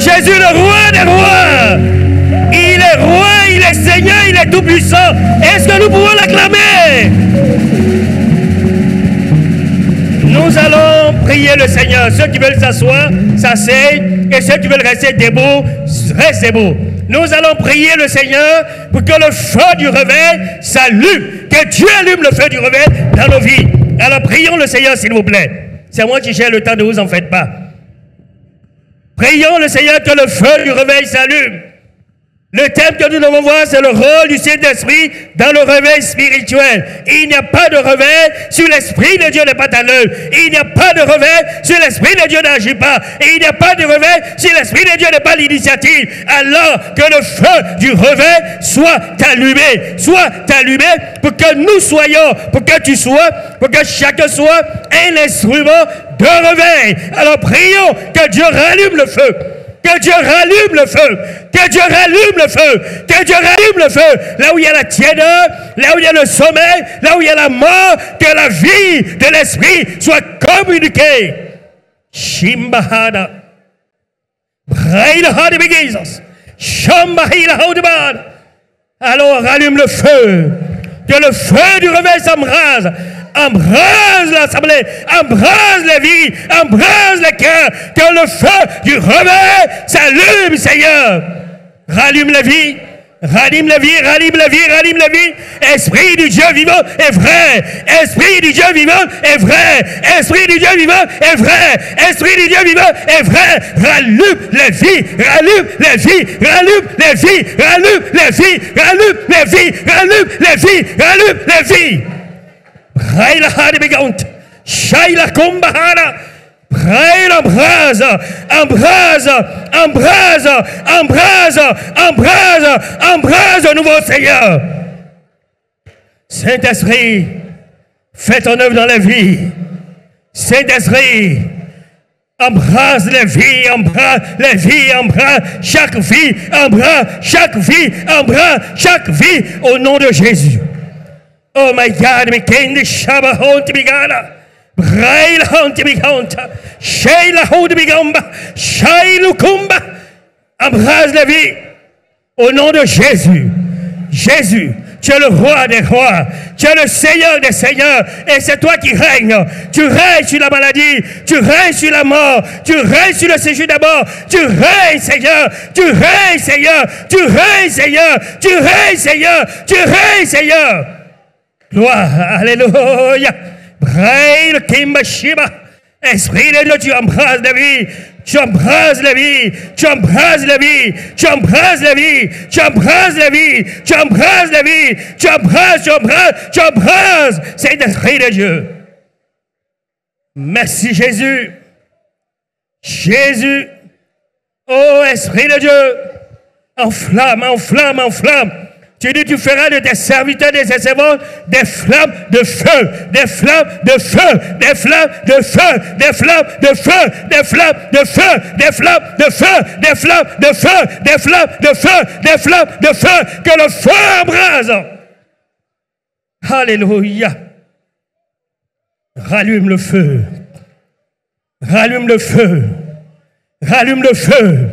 Jésus, le roi des rois. Il est roi, il est Seigneur, il est tout puissant. Est-ce que nous pouvons l'acclamer? Nous allons prier le Seigneur. Ceux qui veulent s'asseoir, s'asseyent. Et ceux qui veulent rester debout, restent debout. Nous allons prier le Seigneur pour que le feu du réveil s'allume. Que Dieu allume le feu du réveil dans nos vies. Alors prions le Seigneur, s'il vous plaît. C'est moi qui gère le temps, ne vous en faites pas. Prions le Seigneur que le feu du réveil s'allume. Le thème que nous devons voir, c'est le rôle du Saint-Esprit dans le réveil spirituel. Il n'y a pas de réveil si l'Esprit de Dieu n'est pas à l'œuvre. Il n'y a pas de réveil si l'Esprit de Dieu n'agit pas. Et il n'y a pas de réveil si l'Esprit de Dieu n'est pas l'initiative. Alors que le feu du réveil soit allumé pour que nous soyons, pour que tu sois, pour que chacun soit un instrument de réveil. Alors prions que Dieu rallume le feu. Que Dieu rallume le feu. Que Dieu rallume le feu. Que Dieu rallume le feu. Là où il y a la tiédeur, là où il y a le sommeil, là où il y a la mort, que la vie de l'esprit soit communiquée. Shimbahada. Brailahada begizos. Shambahila haudebad. Alors rallume le feu. Que le feu du réveil s'embrase. Embrase l'assemblée, embrase la vie, embrase le cœur, que le feu du réveil s'allume, Seigneur. Rallume la vie, rallume la vie, rallume la vie, rallume la vie. Esprit du Dieu vivant est vrai. Esprit du Dieu vivant est vrai. Esprit du Dieu vivant est vrai. Esprit du Dieu vivant est vrai. Rallume la vie, rallume la vie, rallume la vie, rallume la vie, rallume la vie, rallume la vie, rallume la vie. Braille hadi begaunt, shaila kumbahara, braille embrase, embrase, embrase, embrase, embrase, embrase au nouveau Seigneur. Saint-Esprit, fais ton œuvre dans la vie. Saint-Esprit, embrase la vie, embrase la vie, embrase chaque vie, embrase chaque vie, embrase chaque vie au nom de Jésus. Oh my God, me kendi shaba honti bigana, brail honti bigonta, sheila honti bigamba, shailu kumba, embrase la vie au nom de Jésus. Jésus, tu es le roi des rois, tu es le Seigneur des seigneurs, et c'est toi qui règnes. Tu règnes sur la maladie, tu règnes sur la mort, tu règnes sur le séjour d'abord, tu règnes Seigneur, tu règnes Seigneur, tu règnes Seigneur, tu règnes Seigneur, tu règnes Seigneur. Gloire, alléluia. Braille Kimba Shiba. Esprit de Dieu, tu embrases la vie. Tu embrases la vie. Tu embrases la vie. Tu embrases la vie. Tu embrases la vie. Tu embrases la vie. Tu embrases, tu embrases, tu embrases. C'est l'Esprit de Dieu. Merci Jésus. Jésus. Oh Esprit de Dieu. Enflamme, enflamme, enflamme. Tu dis, tu feras de tes serviteurs, de tes servantes, des flammes de feu, des flammes de feu, des flammes de feu, des flammes de feu, des flammes de feu, des flammes de feu, des flammes de feu, des flammes de feu, des flammes de feu, que le feu embrase. Alléluia. Rallume le feu. Rallume le feu. Rallume le feu.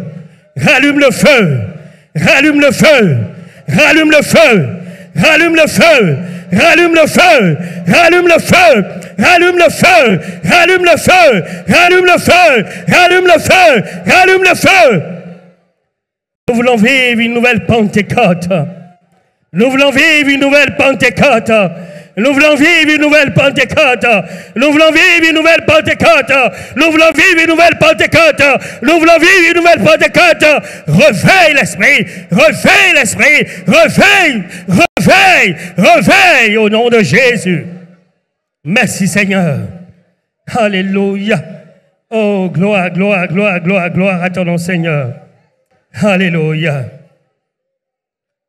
Rallume le feu. Rallume le feu. Rallume le feu, rallume le feu, rallume le feu, rallume le feu, rallume le feu, rallume le feu, rallume le feu, rallume le feu, rallume le feu. Nous voulons vivre une nouvelle Pentecôte. Nous voulons vivre une nouvelle Pentecôte. Nous voulons vivre une nouvelle Pentecôte. Nous voulons vivre une nouvelle Pentecôte. Nous voulons vivre une nouvelle Pentecôte. Nous voulons vivre une nouvelle Pentecôte. Réveille l'esprit. Réveille l'esprit. Réveille. Réveille. Réveille au nom de Jésus. Merci Seigneur. Alléluia. Oh, gloire, gloire, gloire, gloire, gloire à ton nom Seigneur. Alléluia.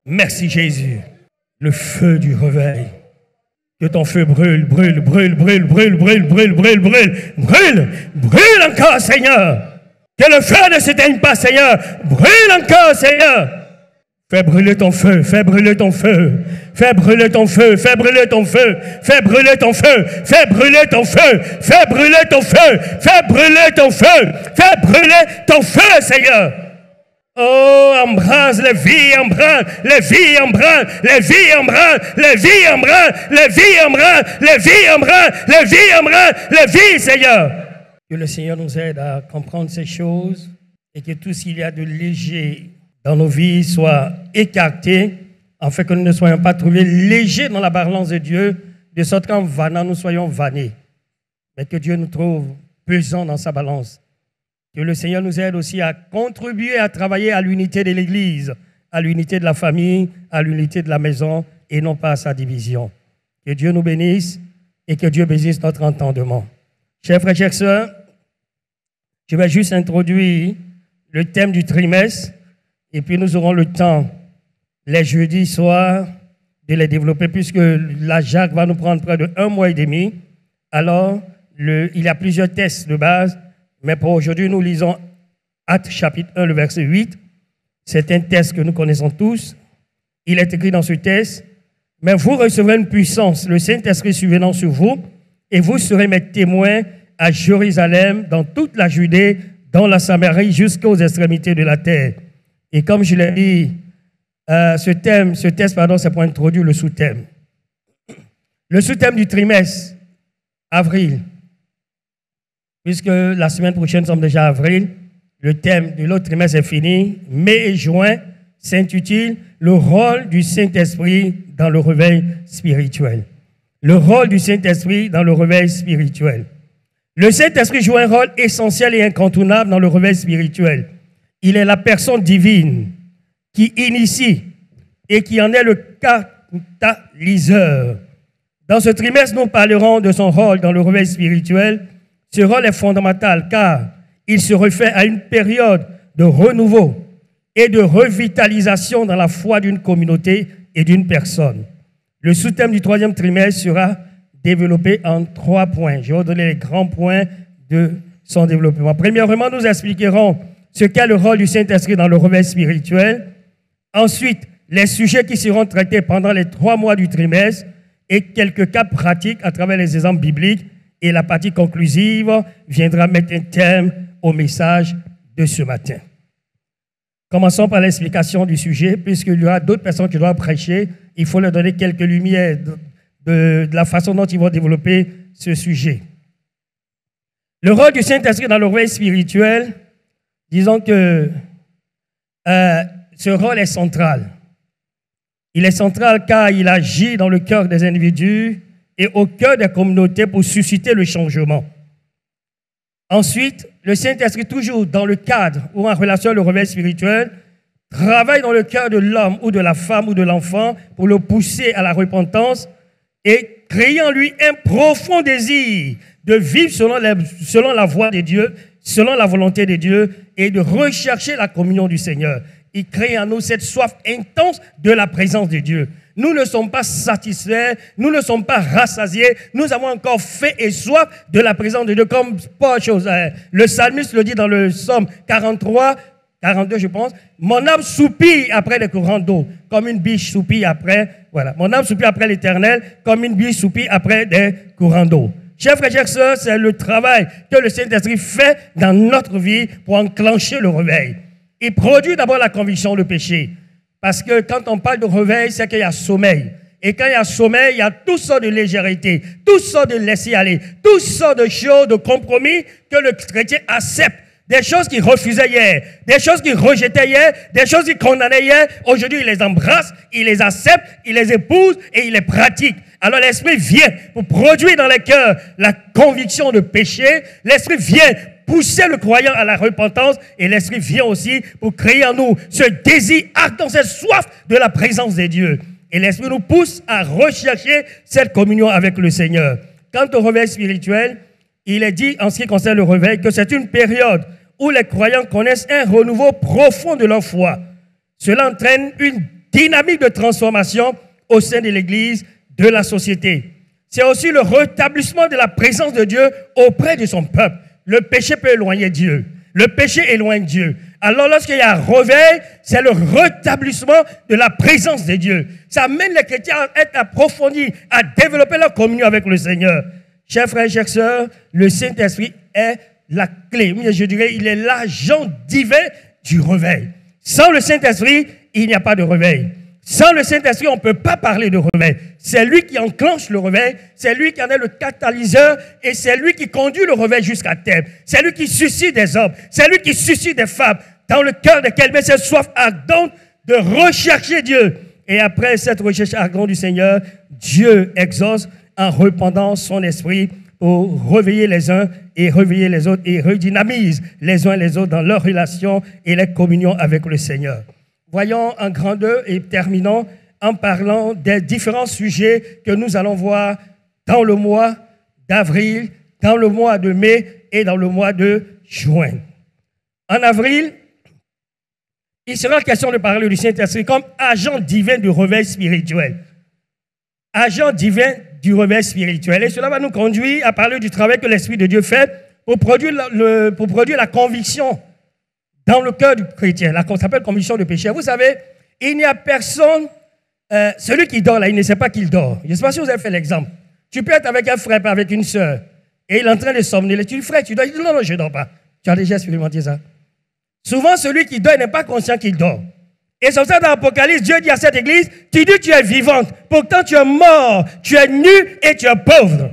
Merci Jésus. Le feu du réveil. Que ton feu brûle, brûle, brûle, brûle, brûle, brûle, brûle, brûle, brûle, brûle, brûle encore, Seigneur. Que le feu ne s'éteigne pas, Seigneur. Brûle encore, Seigneur. Fais brûler ton feu, fais brûler ton feu, fais brûler ton feu, fais brûler ton feu, fais brûler ton feu, fais brûler ton feu, fais brûler ton feu, fais brûler ton feu, fais brûler ton feu, Seigneur. Oh, embrase les vies, embrase les vies, embrase les vies, embrase les vies, embrase les vies, embrase les vies, embrase les vies, embrase les vies, Seigneur. Que le Seigneur nous aide à comprendre ces choses et que tout ce qu'il y a de léger dans nos vies soit écarté, afin que nous ne soyons pas trouvés légers dans la balance de Dieu, de sorte qu'en vannant, nous soyons vannés, mais que Dieu nous trouve pesants dans sa balance. Que le Seigneur nous aide aussi à contribuer à travailler à l'unité de l'Église, à l'unité de la famille, à l'unité de la maison, et non pas à sa division. Que Dieu nous bénisse et que Dieu bénisse notre entendement. Chers frères et chères sœurs, je vais juste introduire le thème du trimestre, et puis nous aurons le temps, les jeudis soirs, de les développer, puisque la Jacques va nous prendre près de 1 mois et demi. Alors, il y a plusieurs tests de base, mais pour aujourd'hui, nous lisons Actes chapitre 1, le verset 8. C'est un test que nous connaissons tous. Il est écrit dans ce test, « Mais vous recevrez une puissance, le Saint-Esprit survenant sur vous, et vous serez mes témoins à Jérusalem, dans toute la Judée, dans la Samarie, jusqu'aux extrémités de la terre. » Et comme je l'ai dit, ce test, c'est pour introduire le sous-thème. Le sous-thème du trimestre, avril. Puisque la semaine prochaine, nous sommes déjà avril, le thème de l'autre trimestre est fini. Mai et juin s'intitule « Le rôle du Saint-Esprit dans le réveil spirituel ». Le rôle du Saint-Esprit dans le réveil spirituel. Le Saint-Esprit joue un rôle essentiel et incontournable dans le réveil spirituel. Il est la personne divine qui initie et qui en est le catalyseur. Dans ce trimestre, nous parlerons de son rôle dans le réveil spirituel. Ce rôle est fondamental car il se réfère à une période de renouveau et de revitalisation dans la foi d'une communauté et d'une personne. Le sous-thème du 3e trimestre sera développé en 3 points. Je vais vous donner les grands points de son développement. Premièrement, nous expliquerons ce qu'est le rôle du Saint-Esprit dans le réveil spirituel. Ensuite, les sujets qui seront traités pendant les 3 mois du trimestre et quelques cas pratiques à travers les exemples bibliques. Et la partie conclusive viendra mettre un terme au message de ce matin. Commençons par l'explication du sujet, puisqu'il y aura d'autres personnes qui doivent prêcher. Il faut leur donner quelques lumières de la façon dont ils vont développer ce sujet. Le rôle du Saint-Esprit dans le réveil spirituel, disons que ce rôle est central. Il est central car il agit dans le cœur des individus et au cœur des communautés pour susciter le changement. Ensuite, le Saint-Esprit, toujours dans le cadre ou en relation avec le réveil spirituel, travaille dans le cœur de l'homme ou de la femme ou de l'enfant pour le pousser à la repentance et créer en lui un profond désir de vivre selon la voie de Dieu, selon la volonté de Dieu et de rechercher la communion du Seigneur. Il crée en nous cette soif intense de la présence de Dieu. Nous ne sommes pas satisfaits, nous ne sommes pas rassasiés, nous avons encore faim et soif de la présence de Dieu, comme le psalmiste le dit dans le psaume 43, 42 je pense, mon âme soupire après les courants d'eau, comme une biche soupire après, voilà, mon âme soupire après l'Éternel, comme une biche soupire après des courants d'eau. Chers frères et chères sœurs, c'est le travail que le Saint-Esprit fait dans notre vie pour enclencher le réveil. Il produit d'abord la conviction de péché. Parce que quand on parle de réveil, c'est qu'il y a sommeil. Et quand il y a sommeil, il y a toutes sortes de légèreté, toutes sortes de laisser-aller, toutes sortes de choses, de compromis que le chrétien accepte. Des choses qu'il refusait hier, des choses qu'il rejetait hier, des choses qu'il condamnait hier. Aujourd'hui, il les embrasse, il les accepte, il les épouse et il les pratique. Alors l'Esprit vient pour produire dans les cœurs la conviction de péché. L'Esprit vient pousser le croyant à la repentance et l'Esprit vient aussi pour créer en nous ce désir ardent, cette soif de la présence de Dieu. Et l'Esprit nous pousse à rechercher cette communion avec le Seigneur. Quant au réveil spirituel, il est dit en ce qui concerne le réveil que c'est une période où les croyants connaissent un renouveau profond de leur foi. Cela entraîne une dynamique de transformation au sein de l'Église, de la société. C'est aussi le rétablissement de la présence de Dieu auprès de son peuple. Le péché peut éloigner Dieu. Le péché éloigne Dieu. Alors lorsqu'il y a un réveil, c'est le rétablissement de la présence de Dieu. Ça amène les chrétiens à être approfondis, à développer leur communion avec le Seigneur. Chers frères, chères sœurs, le Saint-Esprit est la clé. Je dirais, il est l'agent divin du réveil. Sans le Saint-Esprit, il n'y a pas de réveil. Sans le Saint-Esprit, on ne peut pas parler de réveil. C'est lui qui enclenche le réveil, c'est lui qui en est le catalyseur et c'est lui qui conduit le réveil jusqu'à terme. C'est lui qui suscite des hommes, c'est lui qui suscite des femmes dans le cœur desquels met cette soif ardente de rechercher Dieu. Et après cette recherche ardente du Seigneur, Dieu exauce en répandant son esprit pour réveiller les uns et réveiller les autres et redynamise les uns et les autres dans leur relation et leur communion avec le Seigneur. Voyons en grandeur et terminons en parlant des différents sujets que nous allons voir dans le mois d'avril, dans le mois de mai et dans le mois de juin. En avril, il sera question de parler du Saint-Esprit comme agent divin du réveil spirituel. Agent divin du réveil spirituel. Et cela va nous conduire à parler du travail que l'Esprit de Dieu fait pour produire la conviction dans le cœur du chrétien. Ça s'appelle conviction de péché. Vous savez, il n'y a personne, celui qui dort là, il ne sait pas qu'il dort. Je ne sais pas si vous avez fait l'exemple. Tu peux être avec un frère, pas avec une sœur, et il est en train de somnoler. Tu dis, frère, tu dors? Il dit, non, je ne dors pas. Tu as déjà expérimenté ça? Souvent, celui qui dort n'est pas conscient qu'il dort. Et c'est ça dans l'Apocalypse, Dieu dit à cette église, tu dis tu es vivante, pourtant tu es mort, tu es nu et tu es pauvre.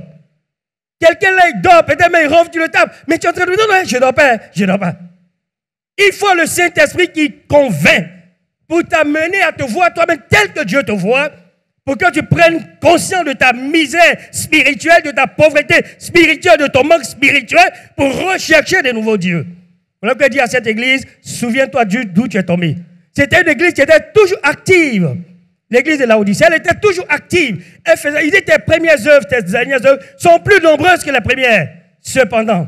Quelqu'un là, il dort, peut-être mais il ronfle, tu le tapes, mais tu es en train de dire, non, je ne dors pas, je ne dors pas. Il faut le Saint-Esprit qui convainc pour t'amener à te voir toi-même tel que Dieu te voit, pour que tu prennes conscience de ta misère spirituelle, de ta pauvreté spirituelle, de ton manque spirituel, pour rechercher de nouveaux dieux. Voilà ce que dit à cette église, souviens-toi d'où tu es tombé. C'était une église qui était toujours active. L'église de Laodicée, elle était toujours active. Il dit tes premières œuvres, tes dernières œuvres sont plus nombreuses que les premières. Cependant,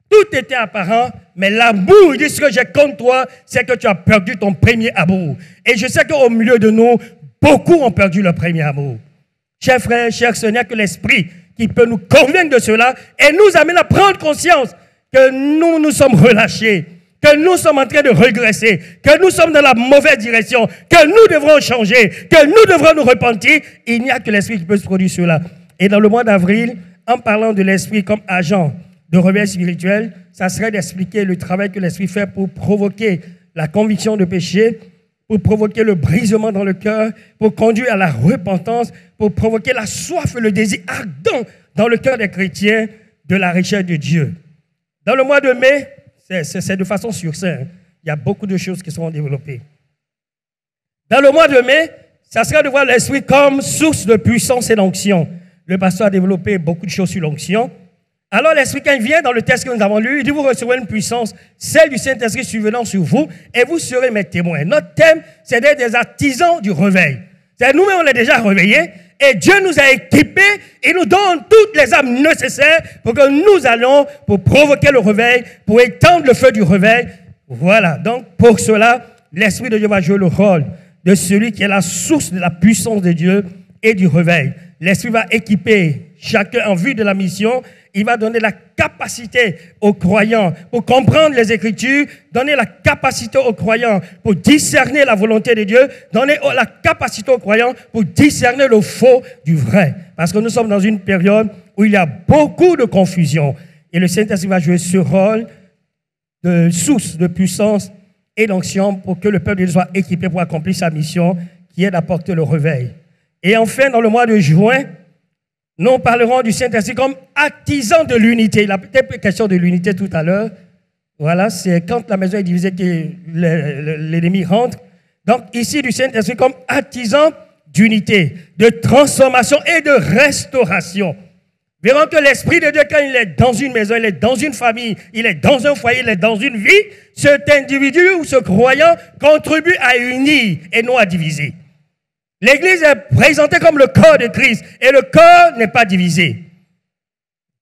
tout était apparent, mais l'amour, il dit ce que j'ai contre toi, c'est que tu as perdu ton premier amour. Et je sais qu'au milieu de nous, beaucoup ont perdu leur premier amour. Chers frères, chers sœurs, il n'y a que l'Esprit qui peut nous convaincre de cela et nous amener à prendre conscience que nous sommes relâchés, que nous sommes en train de régresser, que nous sommes dans la mauvaise direction, que nous devrons changer, que nous devrons nous repentir. Il n'y a que l'Esprit qui peut se produire cela. Et dans le mois d'avril, en parlant de l'Esprit comme agent de réveil spirituel, ça serait d'expliquer le travail que l'Esprit fait pour provoquer la conviction de péché, pour provoquer le brisement dans le cœur, pour conduire à la repentance, pour provoquer la soif et le désir ardent dans le cœur des chrétiens de la recherche de Dieu. Dans le mois de mai, c'est de façon succincte. Il y a beaucoup de choses qui seront développées. Dans le mois de mai, ça sera de voir l'Esprit comme source de puissance et d'onction. Le pasteur a développé beaucoup de choses sur l'onction. Alors l'Esprit, quand il vient dans le texte que nous avons lu, il dit vous recevrez une puissance, celle du Saint-Esprit survenant sur vous, et vous serez mes témoins. Notre thème, c'est d'être des artisans du réveil. C'est nous-mêmes, on est déjà réveillés, et Dieu nous a équipés, et nous donne toutes les armes nécessaires pour que nous allons, pour provoquer le réveil, pour étendre le feu du réveil. Voilà, donc pour cela, l'Esprit de Dieu va jouer le rôle de celui qui est la source de la puissance de Dieu et du réveil. L'Esprit va équiper chacun en vue de la mission. Il va donner la capacité aux croyants pour comprendre les Écritures, donner la capacité aux croyants pour discerner la volonté de Dieu, donner la capacité aux croyants pour discerner le faux du vrai. Parce que nous sommes dans une période où il y a beaucoup de confusion. Et le Saint-Esprit va jouer ce rôle de source de puissance et d'onction pour que le peuple de Dieu soit équipé pour accomplir sa mission qui est d'apporter le réveil. Et enfin, dans le mois de juin, nous parlerons du Saint-Esprit comme artisan de l'unité. Il a peut-être question de l'unité tout à l'heure. Voilà, c'est quand la maison est divisée que l'ennemi rentre. Donc ici, du Saint-Esprit comme artisan d'unité, de transformation et de restauration. Verrons que l'Esprit de Dieu, quand il est dans une maison, il est dans une famille, il est dans un foyer, il est dans une vie, cet individu ou ce croyant contribue à unir et non à diviser. L'Église est présentée comme le corps de Christ et le corps n'est pas divisé.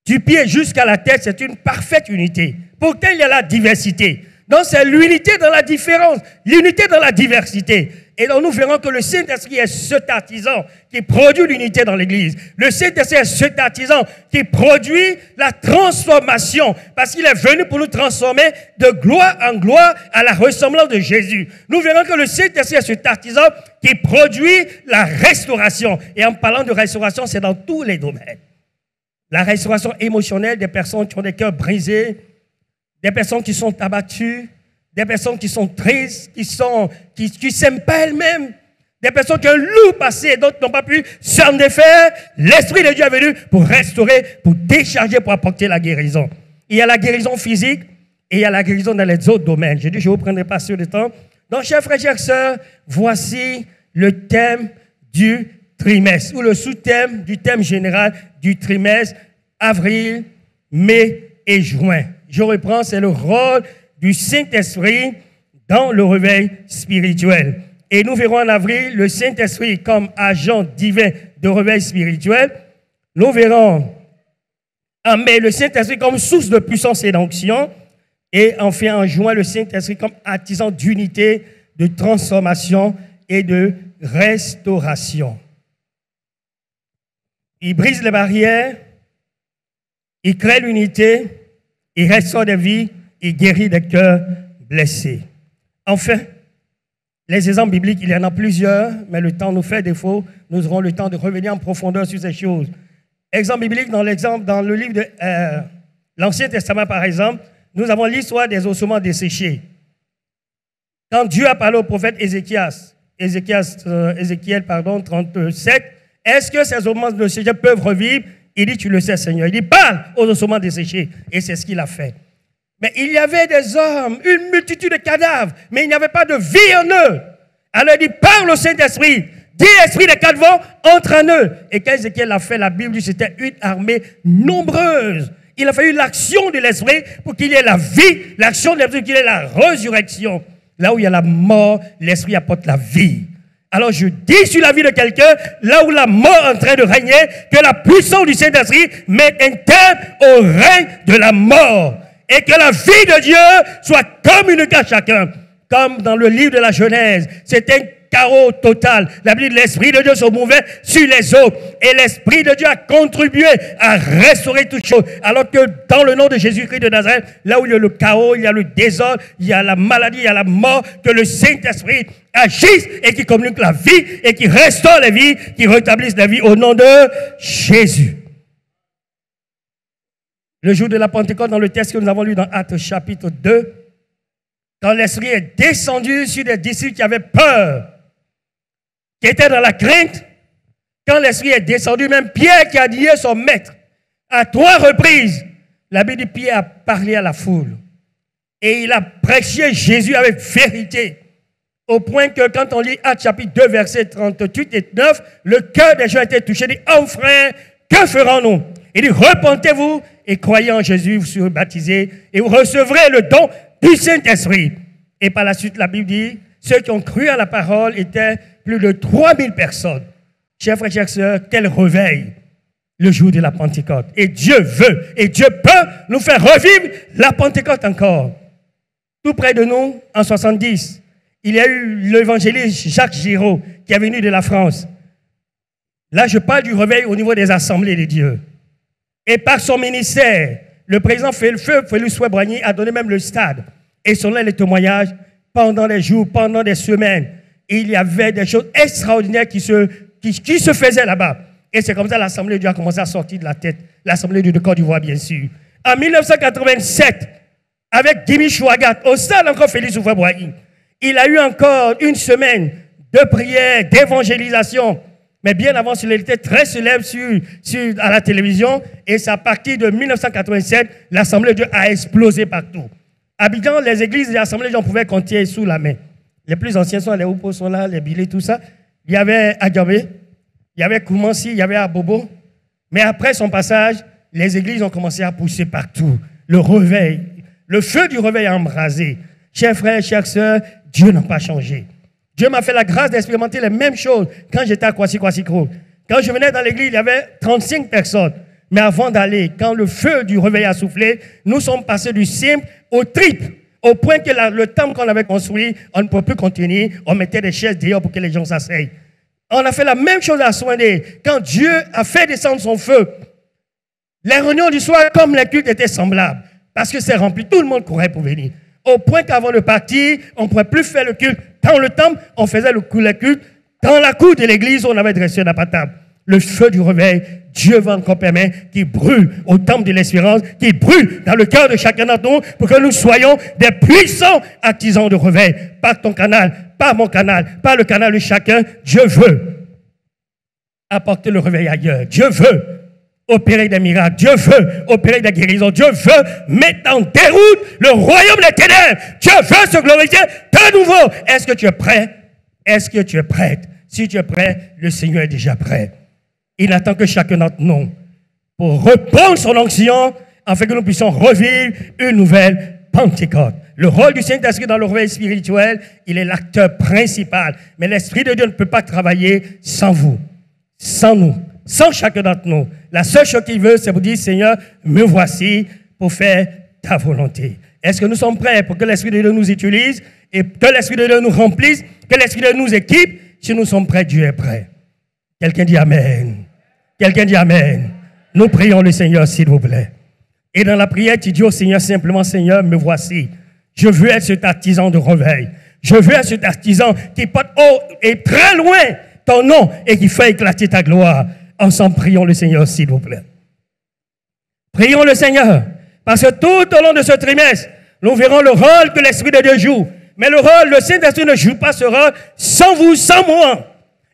Du pied jusqu'à la tête, c'est une parfaite unité. Pourtant, il y a la diversité. Donc, c'est l'unité dans la différence, l'unité dans la diversité. Et donc, nous verrons que le Saint-Esprit est cet artisan qui produit l'unité dans l'Église. Le Saint-Esprit est cet artisan qui produit la transformation parce qu'il est venu pour nous transformer de gloire en gloire à la ressemblance de Jésus. Nous verrons que le Saint-Esprit est cet artisan qui produit la restauration. Et en parlant de restauration, c'est dans tous les domaines. La restauration émotionnelle des personnes qui ont des cœurs brisés, des personnes qui sont abattues, des personnes qui sont tristes, qui s'aiment pas elles-mêmes, des personnes qui ont un loup passé et d'autres n'ont pas pu s'en défaire. L'Esprit de Dieu est venu pour restaurer, pour décharger, pour apporter la guérison. Il y a la guérison physique et il y a la guérison dans les autres domaines. Je dis, je ne vous prendrai pas sur le temps. Donc, chers frères et chères sœurs, voici le thème du trimestre, ou le sous-thème du thème général du trimestre, avril, mai et juin. Je reprends, c'est le rôle du Saint-Esprit dans le réveil spirituel. Et nous verrons en avril le Saint-Esprit comme agent divin de réveil spirituel. Nous verrons en mai le Saint-Esprit comme source de puissance et d'onction. Et enfin en juin le Saint-Esprit comme artisan d'unité, de transformation et de restauration. Il brise les barrières, il crée l'unité, il restaure des vies, il guérit des cœurs blessés. Enfin, les exemples bibliques, il y en a plusieurs, mais le temps nous fait défaut. Nous aurons le temps de revenir en profondeur sur ces choses. Exemple biblique, dans le livre de l'Ancien Testament, par exemple, nous avons l'histoire des ossements desséchés. Quand Dieu a parlé au prophète Ézéchiel, 37, est-ce que ces ossements desséchés peuvent revivre? Il dit, tu le sais, Seigneur. Il dit, parle aux ossements desséchés. Et c'est ce qu'il a fait. Mais il y avait des hommes, une multitude de cadavres, mais il n'y avait pas de vie en eux. Alors il dit, parle au Saint-Esprit, dis esprit des quatre vents, entre en eux. Et quand Ézéchiel a fait, la Bible dit, c'était une armée nombreuse. Il a fallu l'action de l'Esprit pour qu'il y ait la vie, l'action de l'Esprit pour qu'il y ait la résurrection. Là où il y a la mort, l'Esprit apporte la vie. Alors je dis sur la vie de quelqu'un, là où la mort est en train de régner, que la puissance du Saint-Esprit mette un terme au règne de la mort. Et que la vie de Dieu soit communiquée à chacun. Comme dans le livre de la Genèse, c'est un chaos total. La Bible, l'Esprit de Dieu se mouvait sur les eaux. Et l'Esprit de Dieu a contribué à restaurer toutes choses. Alors que dans le nom de Jésus-Christ de Nazareth, là où il y a le chaos, il y a le désordre, il y a la maladie, il y a la mort, que le Saint-Esprit agisse et qui communique la vie et qui restaure les vies, qui rétablisse la vie au nom de Jésus. Le jour de la Pentecôte, dans le texte que nous avons lu dans Actes chapitre 2, quand l'Esprit est descendu sur des disciples qui avaient peur, qui étaient dans la crainte, quand l'Esprit est descendu, même Pierre qui a nié son maître, à 3 reprises, la Bible dit Pierre a parlé à la foule. Et il a prêché Jésus avec vérité. Au point que quand on lit Actes chapitre 2, versets 38 et 9, le cœur des gens était touché. Il dit, oh frère, que ferons-nous? Il dit, repentez-vous et croyez en Jésus, vous serez baptisés et vous recevrez le don du Saint-Esprit. Et par la suite, la Bible dit, ceux qui ont cru à la parole étaient plus de 3000 personnes. Chers frères et chères sœurs, quel réveil le jour de la Pentecôte. Et Dieu veut, et Dieu peut nous faire revivre la Pentecôte encore. Tout près de nous, en 70, il y a eu l'évangéliste Jacques Giraud qui est venu de la France. Là, je parle du réveil au niveau des assemblées de Dieu. Et par son ministère, le président Félix Houphouët-Boigny a donné même le stade. Et selon les témoignages, pendant les jours, pendant des semaines, il y avait des choses extraordinaires qui se faisaient là-bas. Et c'est comme ça que l'Assemblée de Dieu a commencé à sortir de la tête. L'Assemblée de Côte d'Ivoire, bien sûr. En 1987, avec Dimi Chouagat, au stade encore Félix Houphouët-Boigny, il a eu encore une semaine de prière, d'évangélisation. Mais bien avant, il était très célèbre à la télévision. Et c'est à partir de 1987, l'Assemblée de Dieu a explosé partout. À Abidjan, les églises et l'Assemblée de Dieu, on pouvait compter sous la main. Les plus anciens sont les Oupos, sont là, les Bilés, tout ça. Il y avait Adjamé, il y avait Koumansi, il y avait Abobo. Mais après son passage, les églises ont commencé à pousser partout. Le réveil, le feu du réveil a embrasé. Chers frères, chères sœurs, Dieu n'a pas changé. Dieu m'a fait la grâce d'expérimenter les mêmes choses quand j'étais à Kwasi-Kwasi-Kro. Quand je venais dans l'église, il y avait 35 personnes. Mais avant d'aller, quand le feu du réveil a soufflé, nous sommes passés du simple au triple. Au point que le temple qu'on avait construit, on ne peut plus contenir. On mettait des chaises dehors pour que les gens s'asseyent. On a fait la même chose à Soindé. Quand Dieu a fait descendre son feu, les réunions du soir, comme les cultes, étaient semblables. Parce que c'est rempli. Tout le monde courait pour venir. Au point qu'avant de partir, on ne pouvait plus faire le culte dans le temple. On faisait le culte dans la cour de l'église où on avait dressé la table. le feu du réveil, Dieu va encore permettre qu'il brûle au temple de l'espérance, qu'il brûle dans le cœur de chacun d'entre nous pour que nous soyons des puissants artisans de réveil. Par ton canal, par mon canal, par le canal de chacun, Dieu veut apporter le réveil ailleurs. Dieu veut opérer des miracles. Dieu veut opérer des guérisons. Dieu veut mettre en déroute le royaume des ténèbres. Dieu veut se glorifier de nouveau. Est-ce que tu es prêt? Est-ce que tu es prête? Si tu es prêt, le Seigneur est déjà prêt. Il attend que chacun d'entre nous pour reprendre son onction afin que nous puissions revivre une nouvelle Pentecôte. Le rôle du Saint-Esprit dans le réveil spirituel, il est l'acteur principal. Mais l'Esprit de Dieu ne peut pas travailler sans vous, sans nous, sans chacun d'entre nous. La seule chose qu'il veut, c'est vous dire, Seigneur, me voici pour faire ta volonté. Est-ce que nous sommes prêts pour que l'Esprit de Dieu nous utilise et que l'Esprit de Dieu nous remplisse, que l'Esprit de Dieu nous équipe? Si nous sommes prêts, Dieu est prêt. Quelqu'un dit Amen. Quelqu'un dit Amen. Nous prions le Seigneur, s'il vous plaît. Et dans la prière, tu dis au Seigneur simplement, Seigneur, me voici. Je veux être cet artisan de réveil. Je veux être cet artisan qui porte haut et très loin ton nom et qui fait éclater ta gloire. Ensemble, prions le Seigneur, s'il vous plaît. Prions le Seigneur. Parce que tout au long de ce trimestre, nous verrons le rôle que l'Esprit de Dieu joue. Mais le Saint-Esprit ne joue pas ce rôle sans vous, sans moi.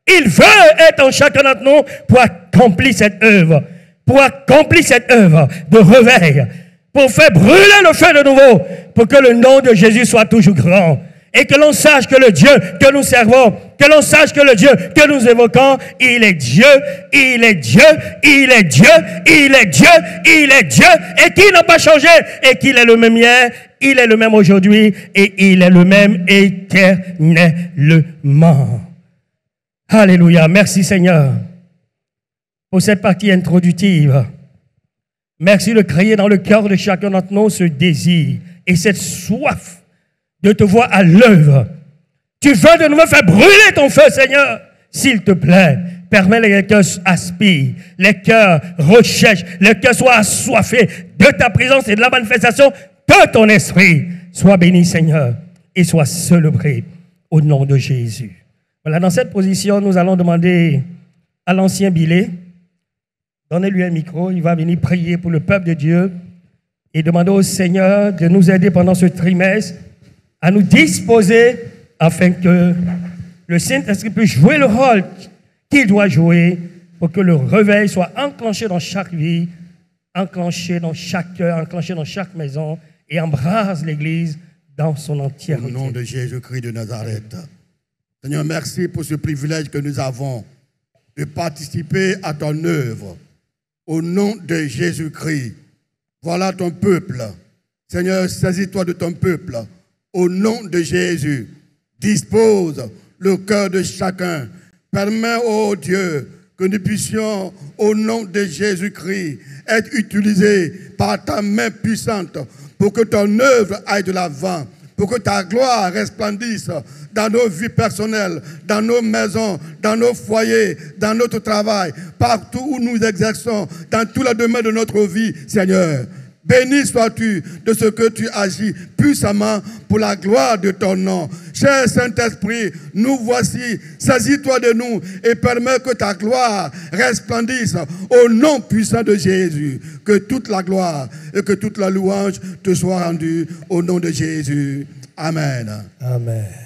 Il veut être en chacun d'entre nous pour accomplir cette œuvre. Pour accomplir cette œuvre de réveil. Pour faire brûler le feu de nouveau. Pour que le nom de Jésus soit toujours grand. Et que l'on sache que le Dieu que nous servons, que l'on sache que le Dieu que nous évoquons, il est Dieu, il est Dieu, il est Dieu, il est Dieu, il est Dieu, et qu'il n'a pas changé, et qu'il est le même hier, il est le même aujourd'hui, et il est le même éternellement. Alléluia. Merci Seigneur pour cette partie introductive. Merci de créer dans le cœur de chacun d'entre nous ce désir et cette soif de te voir à l'œuvre. Tu veux de nouveau faire brûler ton feu, Seigneur. S'il te plaît, permets que les cœurs aspirent, les cœurs recherchent, les cœurs soient assoiffés de ta présence et de la manifestation de ton esprit. Sois béni, Seigneur, et sois célébré au nom de Jésus. Voilà, dans cette position, nous allons demander à l'ancien Billet, donnez-lui un micro, il va venir prier pour le peuple de Dieu et demander au Seigneur de nous aider pendant ce trimestre à nous disposer afin que le Saint-Esprit puisse jouer le rôle qu'il doit jouer pour que le réveil soit enclenché dans chaque vie, enclenché dans chaque cœur, enclenché dans chaque maison et embrase l'Église dans son entièreté. Au nom de Jésus-Christ de Nazareth. Seigneur, merci pour ce privilège que nous avons de participer à ton œuvre. Au nom de Jésus-Christ, voilà ton peuple. Seigneur, saisis-toi de ton peuple. Au nom de Jésus, dispose le cœur de chacun. Permets, ô Dieu, que nous puissions, au nom de Jésus-Christ, être utilisés par ta main puissante pour que ton œuvre aille de l'avant, pour que ta gloire resplendisse dans nos vies personnelles, dans nos maisons, dans nos foyers, dans notre travail, partout où nous exerçons, dans tous les domaines de notre vie, Seigneur. Béni sois-tu de ce que tu agis puissamment pour la gloire de ton nom. Cher Saint-Esprit, nous voici, saisis-toi de nous et permets que ta gloire resplendisse au nom puissant de Jésus. Que toute la gloire et que toute la louange te soient rendues au nom de Jésus. Amen. Amen.